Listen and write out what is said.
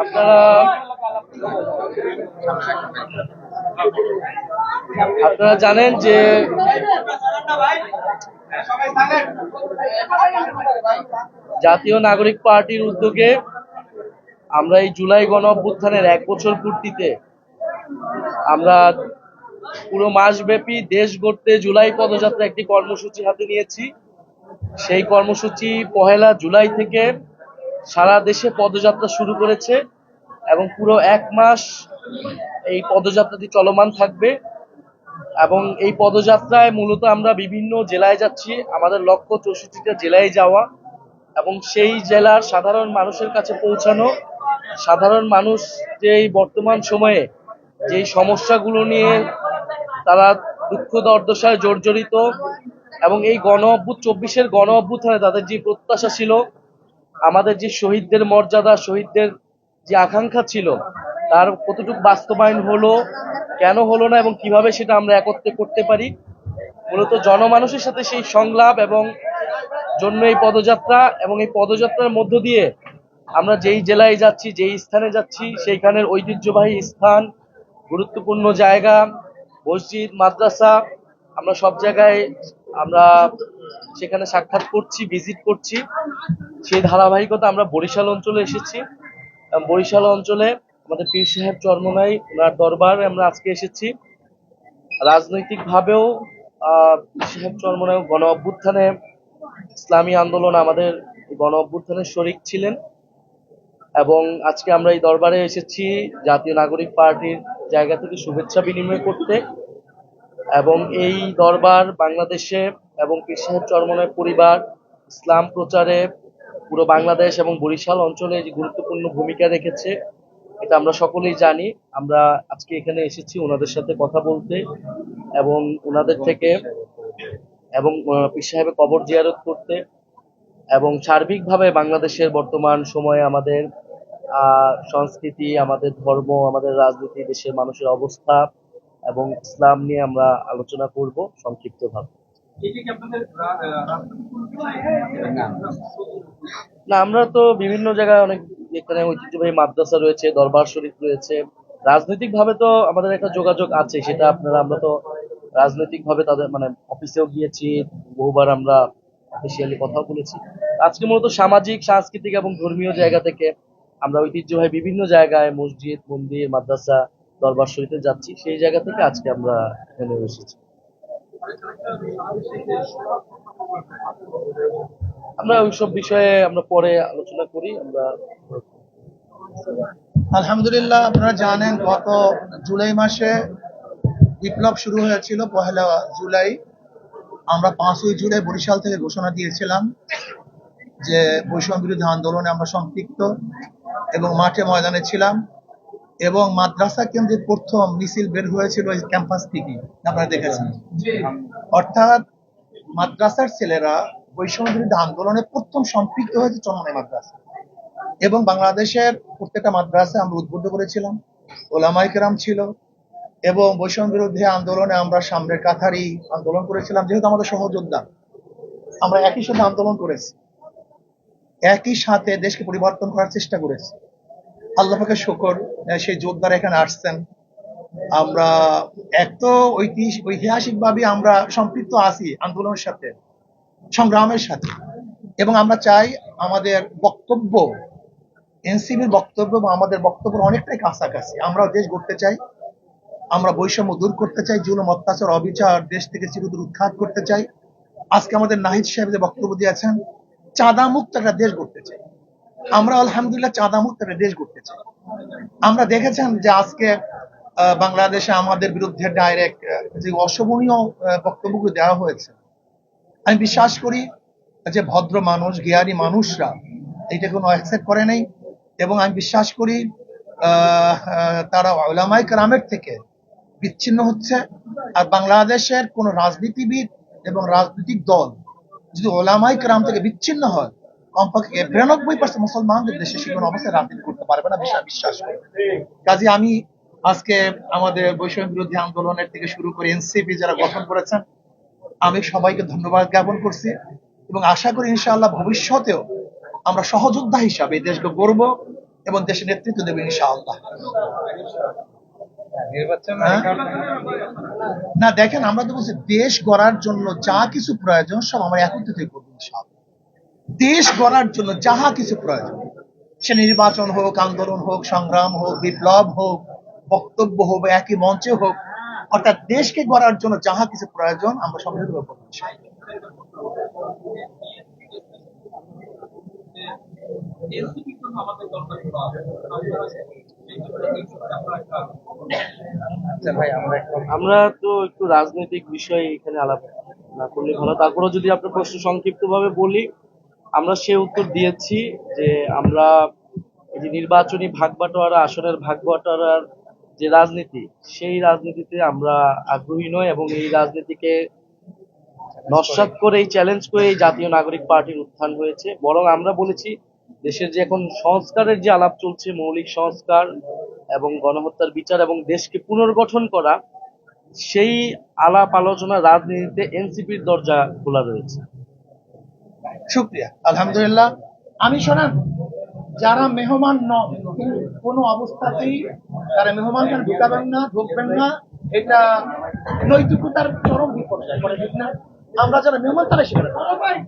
আপনারা আপনারা জানেন যে জাতীয় নাগরিক পার্টির উদ্যোগে আমরা এই জুলাই গণ অভ্যুত্থানের 1 বছর পূর্তিতে আমরা পুরো মাসব্যাপী দেশ গড়তে জুলাই পদযাত্রা একটি কর্মসূচি হাতে নিয়েছি। সেই কর্মসূচি 1 জুলাই থেকে সারা দেশে পদযাত্রা শুরু করেছে এবং পুরো 1 মাস এই পদযাত্রাটি চলমান থাকবে। এবং এই পদযাত্রায় মূলত আমরা বিভিন্ন জেলায় যাচ্ছি, আমাদের লক্ষ্য 64টা জেলায় যাওয়া এবং সেই জেলার সাধারণ মানুষের কাছে পৌঁছানো। সাধারণ মানুষ যে এই বর্তমান সময়ে যেই সমস্যাগুলো নিয়ে তারা দুঃখ দুর্দশায় জর্জরিত এবং এই 24 গণ অভ্যুত্থানে তাদের যে প্রত্যাশা ছিল, আমাদের যে শহীদদের মর্যাদা, শহীদদের যে আকাঙ্ক্ষা ছিল, তার কতটুকু বাস্তবায়ন হলো, কেন হলো না এবং কিভাবে সেটা আমরা একত্রে করতে পারি, মূলত জনমানুষের সাথে সেই সংলাপ এবং জন্য এই পদযাত্রা। এবং এই পদযাত্রার মধ্য দিয়ে আমরা যেই জেলায় যাচ্ছি, যেই স্থানে যাচ্ছি, সেইখানের ঐতিহ্যবাহী স্থান, গুরুত্বপূর্ণ জায়গা, মসজিদ, মাদ্রাসা, আমরা সব জায়গায় আমরা সেখানে সাক্ষাৎ করছি, ভিজিট করছি। সেই ধারাবাহিকতা আমরা বরিশাল অঞ্চলে এসেছি। বরিশাল অঞ্চলে আমাদের পীর সাহেব চরমোনাই, ওনার দরবারে আমরা আজকে এসেছি। রাজনৈতিক ভাবেও পীর সাহেব চরমোনাই গণ অভ্যুত্থানে, ইসলামী আন্দোলন আমাদের গণ অভ্যুত্থানের শরিক ছিলেন এবং আজকে আমরা এই দরবারে এসেছি জাতীয় নাগরিক পার্টির জায়গা থেকে শুভেচ্ছা বিনিময় করতে। এবং এই দরবার বাংলাদেশে এবং পীর সাহেব চরমোনাই পরিবার ইসলাম প্রচারে পুরো বাংলাদেশ এবং বরিশাল অঞ্চলে যে গুরুত্বপূর্ণ ভূমিকা রেখেছে, এটা আমরা সকলেই জানি। আমরা আজকে এখানে এসেছি ওনাদের সাথে কথা বলতে এবং ওনাদের থেকে এবং পীর সাহেবের কবর জিয়ারত করতে এবং সার্বিকভাবে বাংলাদেশের বর্তমান সময়ে আমাদের সংস্কৃতি, আমাদের ধর্ম, আমাদের রাজনীতি, দেশের মানুষের অবস্থা এবং ইসলাম নিয়ে আমরা আলোচনা করব সংক্ষিপ্তভাবে। না, আমরা তো বিভিন্ন জায়গায় অনেক, এখানে ঐতিহ্যবাহী মাদ্রাসা রয়েছে, দরবার শরীফ রয়েছে। রাজনৈতিক ভাবে তো আমাদের একটা যোগাযোগ আছে, সেটা আমরা তো রাজনৈতিক ভাবে তাদের মানে অফিসেও গিয়েছি, বহুবার আমরা অফিসিয়ালি কথাও বলেছি। আজকে মূলত সামাজিক, সাংস্কৃতিক এবং ধর্মীয় জায়গা থেকে আমরা ঐতিহ্যবাহী বিভিন্ন জায়গায় মসজিদ, মন্দির, মাদ্রাসা, দরবার শরীফে যাচ্ছি। সেই জায়গা থেকে আজকে আমরা এখানে এসেছি। আমরা ওইসব বিষয়ে আমরা পরে আলোচনা করি। আমরা আলহামদুলিল্লাহ, আপনারা জানেন গত জুলাই মাসে বিপ্লব শুরু হয়েছিল 1 জুলাই। আমরা 5ই জুলাই বরিশাল থেকে ঘোষণা দিয়েছিলাম যে বৈষম্য বিরোধী আন্দোলনে আমরা সম্পৃক্ত এবং মাঠে ময়দানে ছিলাম এবং মাদ্রাসা কেন্দ্রিক প্রথম মিছিল বের হয়েছিল ওই ক্যাম্পাস থেকে, আপনারা দেখেছেন। অর্থাৎ মাদ্রাসার ছেলেরা বৈষম্য বিরোধী আন্দোলনে প্রথম সম্পৃক্ত হয়েছে চরমোনাই মাদ্রাসা এবং বাংলাদেশের প্রত্যেকটা মাদ্রাসায় আমরা উদ্বুদ্ধ করেছিলাম, ওলামায়ে কেরাম ছিল এবং বৈষম্য বিরোধী আন্দোলনে আমরা সামনের কাতারি আন্দোলন করেছিলাম। যেহেতু আমাদের সহযোদ্ধা, আমরা একই সাথে আন্দোলন করেছি, একই সাথে দেশকে পরিবর্তন করার চেষ্টা করেছি। আল্লাহ পাকের শুকর, সেই যোদ্ধারা এখানে আসছেন। আমরা এক তো ঐতিহাসিক ভাবে আমরা সম্পৃক্ত আছি আন্দোলনের সাথে, সংগ্রামের সাথে, এবং আমরা চাই আমাদের বক্তব্য, এনসিপির বক্তব্য বা আমাদের বক্তব্য অনেকটাই কাছাকাছি। আমরা দেশ গড়তে চাই, আমরা বৈষম্য দূর করতে চাই, জুলুম, অত্যাচার, অবিচার দেশ থেকে চিরতরে উৎখাত করতে চাই। আজকে আমাদের নাহিদ সাহেব যে বক্তব্য দিয়েছেন, চাঁদা মুক্ত একটা দেশ গড়তে চাই। আমরা আলহামদুলিল্লাহ চাঁদা মুক্ত একটা দেশ গড়তে চাই। আমরা দেখেছেন যে আজকে বাংলাদেশে আমাদের বিরুদ্ধে ডাইরেক্ট যে অশোভনীয় বক্তব্যগুলো দেওয়া হয়েছে, আমি বিশ্বাস করি যে ভদ্র মানুষ, জ্ঞানী মানুষরা এটা কোনো অ্যাকসেপ্ট করে নাই এবং আমি বিশ্বাস করি তারা উলামায়ে কেরামের থেকে বিচ্ছিন্ন হচ্ছে। আর বাংলাদেশের কোন রাজনীতিবিদ এবং রাজনৈতিক দল যদি উলামায়ে কেরাম থেকে বিচ্ছিন্ন হয়, কমপক্ষে 92% মুসলমানদের দেশে সে কোনো অবস্থায় রাজনীতি করতে পারবে না, বিশ্বাস করি। কাজে আমি আজকে আমাদের বৈষম্য বিরোধী আন্দোলনের থেকে শুরু করে এনসিপি যারা গঠন করেছেন, আমি সবাইকে ধন্যবাদ জ্ঞাপন করছি এবং আশা করি ইনশাআল্লাহ ভবিষ্যতেও আমরা সহযোদ্ধা হিসাবে এই দেশকে গড়ব এবং দেশের নেতৃত্ব দেবে ইনশাআল্লাহ। হ্যাঁ? না দেখেন, আমরা তো বলছি দেশ গড়ার জন্য যা কিছু প্রয়োজন সব আমরা একত্রিত করবো ইনশাআল্লাহ। দেশ গড়ার জন্য যাহা কিছু প্রয়োজন, সে নির্বাচন হোক, আন্দোলন হোক, সংগ্রাম হোক, বিপ্লব হোক, বক্তব্য হোক, বা একই মঞ্চে হোক, অর্থাৎ দেশকে গড়ার জন্য যাহা কিছু প্রয়োজন আমরা সম্মিলিত করবো ইনশাআল্লাহ। আমরা তো একটু রাজনৈতিক বিষয়ে এখানে আলাপ না করলে ভালো। তারপরেও যদি আপনার প্রশ্ন সংক্ষিপ্ত ভাবে বলি, আমরা সে উত্তর দিয়েছি যে আমরা এই যে নির্বাচনী ভাগবাটোয়ারা, আসনের ভাগবাটোয়ারার যে রাজনীতি, সেই রাজনীতিতে আমরা আগ্রহী নই এবং এই রাজনীতিকে নস্যাৎ করে, এই চ্যালেঞ্জ করে এই জাতীয় নাগরিক পার্টির উত্থান হয়েছে। বরং আমরা বলেছি দেশের যে এখন সংস্কারের যে আলাপ চলছে, মৌলিক সংস্কার এবং গণহত্যার বিচার এবং দেশকে পুনর্গঠন করা, সেই আলাপ আলোচনা রাজনীতিতে এনসিপির দরজা খোলা রয়েছে। শুক্রিয়া, আলহামদুলিল্লাহ। আমি শোনান, যারা মেহমান নন কোনো অবস্থাতেই তারা মেহমান ঢুকাবেন না, ঢুকবেন না, এটা নৈতিকতার চরম বিপর্যয় করে, ঠিক না? আমরা যারা মেহমান তারা সেখানে দেখা যায়।